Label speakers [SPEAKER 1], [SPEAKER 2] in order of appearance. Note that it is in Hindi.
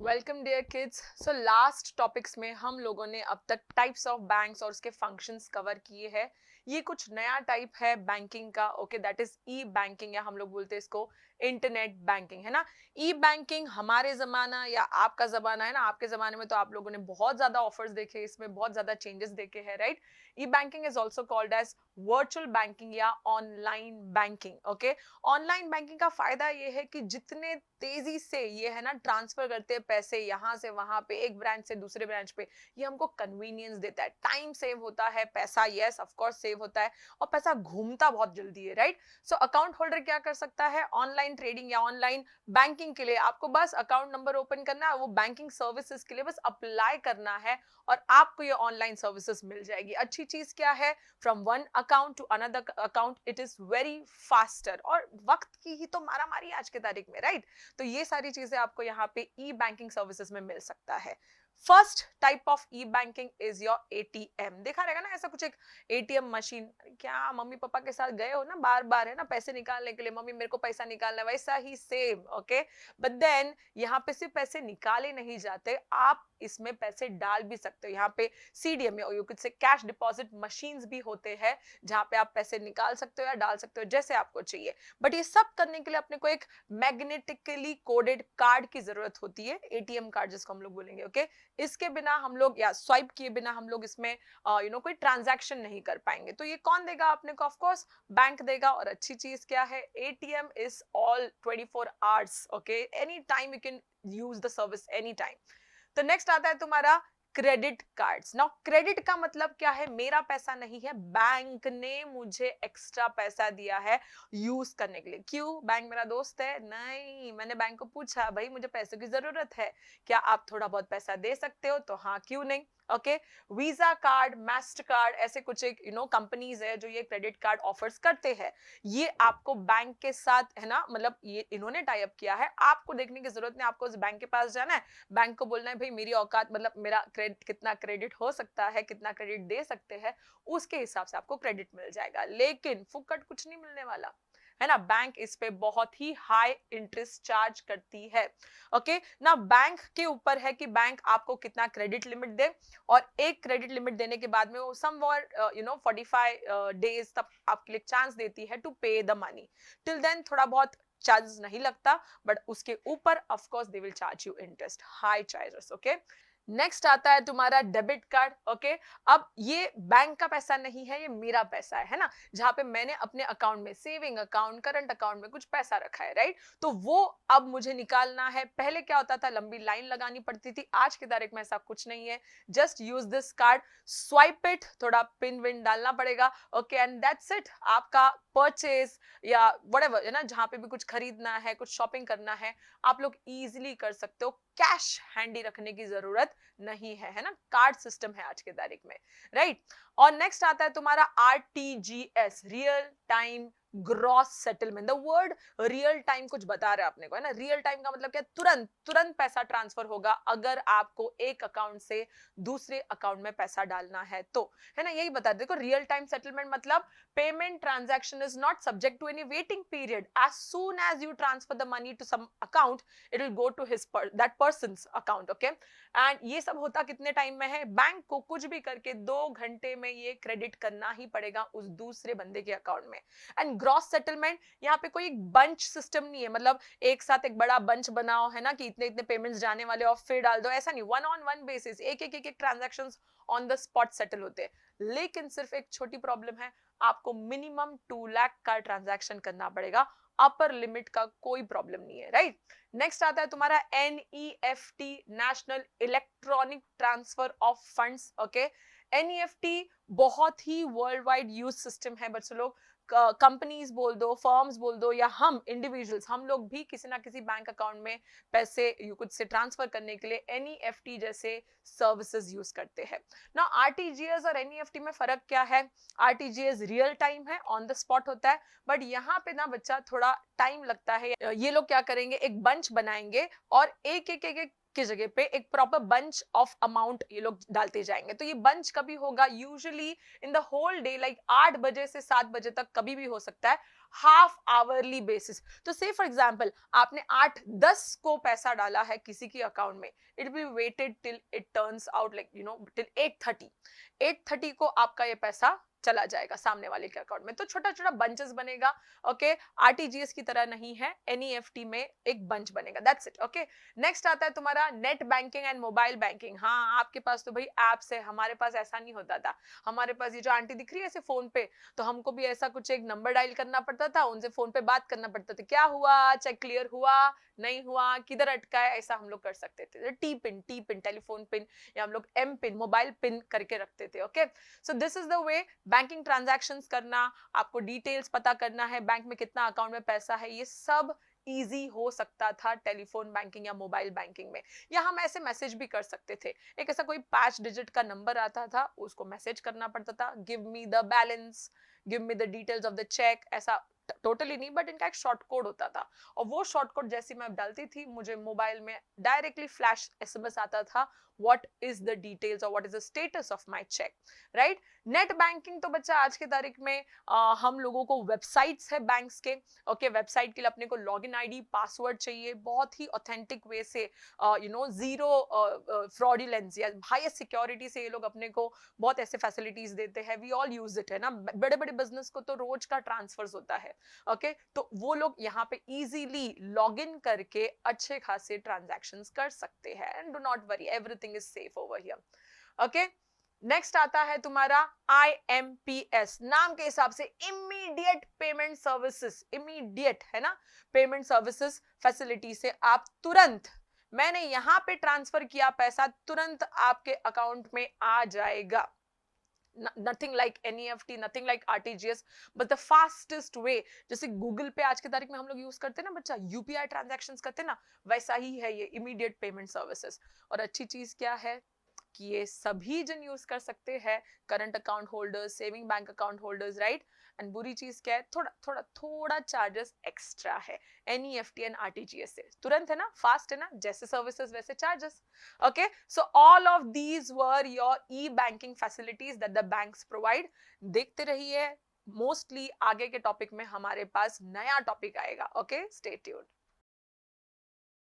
[SPEAKER 1] Welcome dear kids. So last topics में हम लोगों ने अब तक टाइप्स ऑफ बैंक्स और उसके फंक्शंस कवर किए हैं। ये कुछ नया टाइप है बैंकिंग का, okay, that is E banking, या हम लोग बोलते हैं इसको इंटरनेट बैंकिंग, है ना। ई बैंकिंग हमारे जमाना या आपका जमाना है ना, आपके जमाने में तो आप लोगों ने बहुत ज्यादा ऑफर्स देखे, इसमें बहुत ज्यादा चेंजेस देखे हैं, right. E banking is also called as virtual banking या online banking, okay. Online banking का फायदा ये है कि जितने तेजी से ये है ना ट्रांसफर करते हैं पैसे यहाँ से वहां पे, एक ब्रांच से दूसरे ब्रांच पे, ये हमको कन्वीनियंस देता है, टाइम सेव होता है, पैसा यस ऑफ कोर्स सेव होता है, और पैसा घूमता बहुत जल्दी है, राइट। सो अकाउंट होल्डर क्या कर सकता है ऑनलाइन ट्रेडिंग या ऑनलाइन बैंकिंग के लिए? आपको बस अकाउंट नंबर ओपन करना है, वो बैंकिंग सर्विसेज के लिए बस अप्लाई करना है और आपको ये ऑनलाइन सर्विसेज मिल जाएगी। अच्छी चीज क्या है, from one account to another account it is very faster, और वक्त की ही तो मारा मारी आज की तारीख में, राइट। तो ये सारी चीजें आपको यहाँ पे ई बैंकिंग सर्विसेज में मिल सकता है। First type of E banking is your ATM. देखा रहेगा ना ऐसा कुछ एक एटीएम मशीन, क्या मम्मी पापा के साथ गए हो ना बार बार, है ना, पैसे निकालने के लिए, मम्मी मेरे को पैसा निकालना है, वैसा ही सेम, ओके। बट देन यहाँ पे सिर्फ पैसे निकाले नहीं जाते, आप इसमें पैसे डाल भी सकते हो। यहाँ पे सीडीएम या you could say cash deposit machines भी होते हैं, जहाँ पे आप पैसे निकाल सकते हो या डाल सकते हो जैसे आपको चाहिए। बट ये सब करने के लिए अपने को एक मैग्नेटिकली कोडेड कार्ड की जरूरत होती है, एटीएम कार्ड जिसको हम लोग बोलेंगे, ओके। इसके बिना हम लोग, या स्वाइप किए बिना हम लोग इसमें कोई ट्रांजैक्शन नहीं कर पाएंगे। तो ये कौन देगा आपने को? ऑफ कोर्स बैंक देगा। और अच्छी चीज क्या है, ATM is all 24 hours, okay, any time you can use the service any time. तो नेक्स्ट आता है तुम्हारा क्रेडिट कार्ड्स। नाउ क्रेडिट का मतलब क्या है? मेरा पैसा नहीं है, बैंक ने मुझे एक्स्ट्रा पैसा दिया है यूज करने के लिए। क्यों? बैंक मेरा दोस्त है? नहीं, मैंने बैंक को पूछा भाई मुझे पैसों की जरूरत है, क्या आप थोड़ा बहुत पैसा दे सकते हो? तो हाँ, क्यों नहीं, okay. Visa card, master card, ऐसे कुछ एक कंपनीज है जो ये क्रेडिट कार्ड ऑफर्स करते हैं। ये आपको बैंक के साथ, है ना, मतलब ये इन्होंने टाई अप किया है, आपको देखने की जरूरत नहीं, आपको उस बैंक के पास जाना है, बैंक को बोलना है भाई मेरी औकात, मतलब मेरा क्रेडिट कितना क्रेडिट हो सकता है, कितना क्रेडिट दे सकते हैं, उसके हिसाब से आपको क्रेडिट मिल जाएगा। लेकिन फुकट कुछ नहीं मिलने वाला, है ना। बैंक इस पे बहुत ही हाई इंटरेस्ट चार्ज करती है, ओके ना। बैंक के ऊपर है कि बैंक आपको कितना क्रेडिट लिमिट दे, और एक क्रेडिट लिमिट देने के बाद में वो समवेयर 45 डेज तक आपके लिए चांस देती है टू पे द मनी। टिल देन थोड़ा बहुत चार्जेस नहीं लगता, बट उसके ऊपर of course they will charge you interest, high charges, okay. Next आता है तुम्हारा डेबिट कार्ड, ओके। अब ये बैंक का पैसा नहीं है, ये मेरा पैसा है ना, जहां पे मैंने अपने अकाउंट में, सेविंग अकाउंट, करंट अकाउंट में कुछ पैसा रखा है, राइट। तो वो अब मुझे निकालना है। पहले क्या होता था, लंबी लाइन लगानी पड़ती थी, आज की तारीख में ऐसा कुछ नहीं है। Just use this card, swipe it, थोड़ा पिन विन डालना पड़ेगा, ओके, एंड दैट्स इट। आपका परचेज या व्हाटएवर, है ना, जहां पे भी कुछ खरीदना है, कुछ शॉपिंग करना है, आप लोग इजीली कर सकते हो। कैश हैंडी रखने की जरूरत नहीं है ना, कार्ड सिस्टम है आज की तारीख में, राइट। और नेक्स्ट आता है तुम्हारा RTGS, real time gross settlement. The word real time कुछ बता रहा है अपने को, है ना। रियल टाइम का मतलब क्या? तुरंत तुरंत पैसा ट्रांसफर होगा अगर आपको एक अकाउंट से दूसरे अकाउंट में पैसा डालना है तो, है ना, यही बता। देखो, रियल टाइम सेटलमेंट मतलब payment transaction is not subject to any waiting period. As soon as you transfer the money to some account, it will go to that person's account, okay. And ये सब होता कितने टाइम में है? बैंक को कुछ भी करके 2 घंटे में ये क्रेडिट करना ही पड़ेगा उस दूसरे बंदे के अकाउंट में। एंड ग्रॉस सेटलमेंट, यहाँ पे कोई बंच सिस्टम नहीं है, मतलब एक साथ एक बड़ा बंच बनाओ, है ना, कि इतने इतने पेमेंट्स जाने वाले और फिर डाल दो, ऐसा नहीं। वन ऑन वन बेसिस एक एक एक एक transaction on the spot settle होते हैं। लेकिन सिर्फ एक छोटी प्रॉब्लम है, आपको मिनिमम 2 लाख का ट्रांजैक्शन करना पड़ेगा, अपर लिमिट का कोई प्रॉब्लम नहीं है, राइट। नेक्स्ट आता है तुम्हारा NEFT, national electronic transfer of funds, okay. NEFT बहुत ही वर्ल्ड वाइड यूज सिस्टम है बच्चों लोग। कंपनीज बोल दो, फर्म्स बोल दो, या हम इंडिविजुअल्स, हम लोग भी किसी ना किसी बैंक अकाउंट में पैसे यू कुड से ट्रांसफर करने के लिए एनईएफटी जैसे सर्विसेज यूज करते हैं ना। आरटीजीएस और एनईएफटी में फर्क क्या है? आरटीजीएस रियल टाइम है, ऑन द स्पॉट होता है, बट यहाँ पे ना बच्चा थोड़ा टाइम लगता है। ये लोग क्या करेंगे, एक बंच बनाएंगे और एक एक एक एक की जगह पे एक प्रॉपर बंच ऑफ अमाउंट ये लोग डालते जाएंगे। तो ये बंच कभी होगा? Usually in the whole day, like 8 बजे से 7 बजे तक कभी भी हो सकता है। Half hourly basis. तो से फॉर एग्जांपल आपने 8-10 को पैसा डाला है किसी की अकाउंट में, it will be weighted till it turns out like till 8:30 को आपका ये पैसा चला जाएगा सामने वाले के अकाउंट में। तो छोटा छोटा बंचेस बनेगा। ओके, आरटीजीएस की तरह नहीं है, एनईएफटी में एक बंच बनेगा, दैट्स इट। ओके, नेक्स्ट आता है तुम्हारा net banking and mobile banking. हाँ, आपके पास तो भाई एप्स है, हमारे पास ऐसा नहीं होता था। हमारे पास ये जो आंटी दिख रही है ऐसे फोन पे, तो हमको भी ऐसा कुछ एक नंबर डायल करना पड़ता था, उनसे फोन पे बात करना पड़ता था, क्या हुआ, चेक क्लियर हुआ नहीं हुआ, किधर अटका है, ऐसा हम लोग कर सकते थे। टी पिन टेलीफोन पिन, या हम लोग एम पिन मोबाइल पिन करके रखते थे। Okay, so this is the way banking transactions करना, आपको डिटेल्स पता करना है, बैंक में कितना अकाउंट में पैसा है, ये सब इजी हो सकता था टेलीफोन बैंकिंग या मोबाइल बैंकिंग में। या हम ऐसे मैसेज भी कर सकते थे, एक ऐसा कोई 5 डिजिट का नंबर आता था, उसको मैसेज करना पड़ता था, give me the balance, give me the details of the cheque, ऐसा टोटली नहीं बट इनका एक शॉर्ट कोड होता था। और वो शॉर्ट कोड जैसी मैं डालती थी, मुझे मोबाइल में डायरेक्टली फ्लैश एसएमएस आता था, what is the details or what is the status of my check, right? Net banking तो बच्चा आज के तारीख में हम लोगों को वेबसाइट्स है बैंक्स के। ओके, वेबसाइट के लिए अपने को लॉगिन आईडी पासवर्ड चाहिए, बहुत ही ऑथेंटिक वे से जीरो फ्रॉडुलेंस या हाईएस्ट सिक्योरिटी से ये लोग अपने को बहुत ऐसे फैसिलिटीज देते हैं। वी ऑल यूज इट है ना, बड़े बड़े बिजनेस को तो रोज का ट्रांसफर्स होता है। ओके, तो वो लोग यहाँ पे इजीली लॉग इन करके अच्छे खासे ट्रांजैक्शंस कर सकते हैं। And do not worry, everything is safe over here. Okay, next आता है तुम्हारा IMPS। नाम के हिसाब से इमीडिएट पेमेंट सर्विसेज, इमीडिएट है ना, पेमेंट सर्विसेज फैसिलिटी से आप तुरंत, मैंने यहां पे ट्रांसफर किया पैसा, तुरंत आपके अकाउंट में आ जाएगा। nothing like NEFT, nothing like RTGS, but the fastest way। जैसे गूगल पे आज की तारीख में हम लोग यूज करते हैं ना बच्चा, यूपीआई ट्रांजैक्शंस करते हैं ना, वैसा ही है ये इमीडिएट पेमेंट सर्विसेज। और अच्छी चीज क्या है कि ये सभी जन यूज कर सकते हैं, current account holders, saving bank account holders, right. And बुरी चीज क्या है, थोड़ा चार्जेस एक्स्ट्रा है एनईएफटी एंड आरटीजीएस से। तुरंत है ना, फास्ट है ना, जैसे सर्विसेज वैसे charges. Okay, so all of these were your E banking facilities that the banks provide. देखते रहिए, मोस्टली आगे के टॉपिक में हमारे पास नया टॉपिक आएगा। Okay, stay tuned.